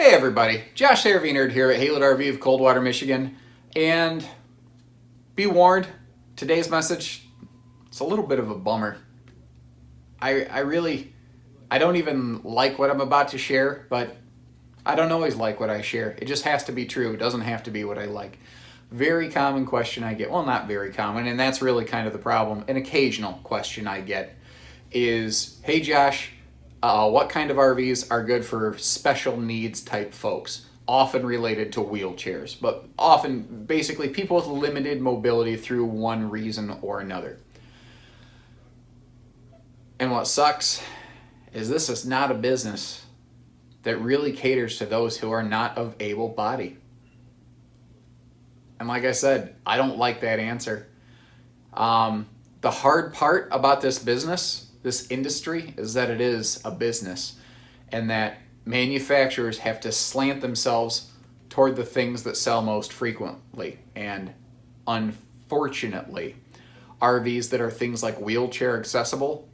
Hey everybody, Josh the RV Nerd here at Haylett RV of Coldwater, Michigan. And be warned, today's message, it's a little bit of a bummer. I don't even like what I'm about to share, but I don't always like what I share. It just has to be true. It doesn't have to be what I like. Very common question I get, well, not very common, and that's really kind of the problem. An occasional question I get is, hey Josh, what kind of RVs are good for special needs type folks? Often related to wheelchairs, but often basically people with limited mobility through one reason or another. And what sucks is this is not a business that really caters to those who are not of able body. And like I said, I don't like that answer. The hard part about this business, this industry, is that it is a business and that manufacturers have to slant themselves toward the things that sell most frequently. And unfortunately, RVs that are things like wheelchair accessible,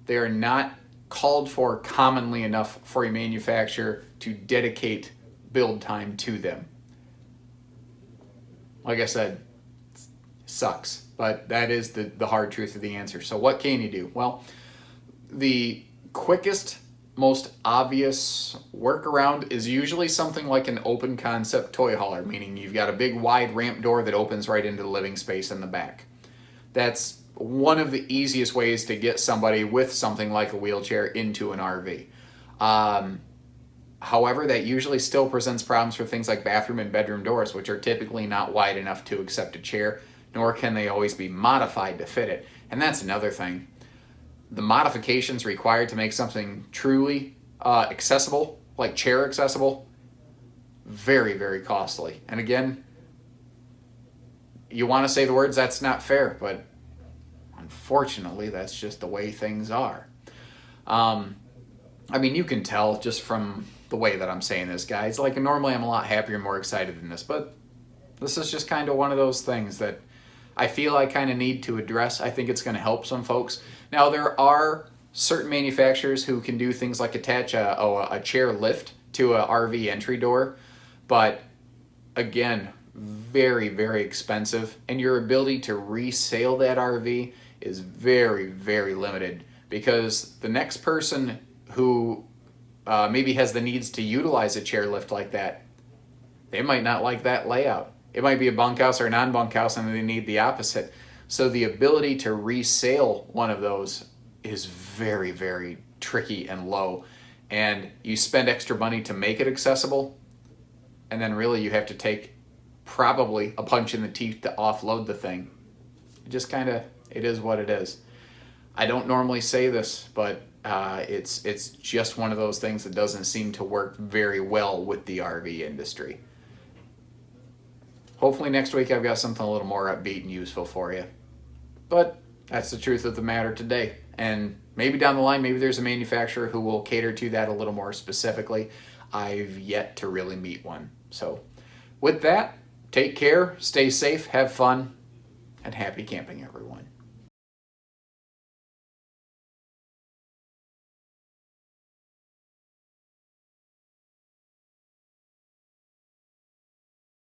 they are not called for commonly enough for a manufacturer to dedicate build time to them. Like I said, sucks, but that is the hard truth of the answer. So what can you do? Well, the quickest, most obvious workaround is usually something like an open concept toy hauler, meaning you've got a big wide ramp door that opens right into the living space in the back. That's one of the easiest ways to get somebody with something like a wheelchair into an RV. However, that usually still presents problems for things like bathroom and bedroom doors, which are typically not wide enough to accept a chair, nor can they always be modified to fit it. And that's another thing. The modifications required to make something truly accessible, like chair accessible, very, very costly. And again, you want to say the words, that's not fair, but unfortunately, that's just the way things are. I mean, you can tell just from the way that I'm saying this, guys. Like, normally I'm a lot happier and more excited than this, but this is just kind of one of those things that I feel I kind of need to address. I think it's going to help some folks. Now, there are certain manufacturers who can do things like attach a chair lift to an RV entry door, but again, very, very expensive, and your ability to resale that RV is very, very limited, because the next person who maybe has the needs to utilize a chairlift like that, they might not like that layout. It might be a bunkhouse or a non-bunkhouse and they need the opposite. So the ability to resale one of those is very, very tricky and low. And you spend extra money to make it accessible, and then really you have to take probably a punch in the teeth to offload the thing. It just kind of, it is what it is. I don't normally say this, but it's just one of those things that doesn't seem to work very well with the RV industry. Hopefully next week I've got something a little more upbeat and useful for you. But that's the truth of the matter today. And maybe down the line, maybe there's a manufacturer who will cater to that a little more specifically. I've yet to really meet one. So with that, take care, stay safe, have fun, and happy camping, everyone.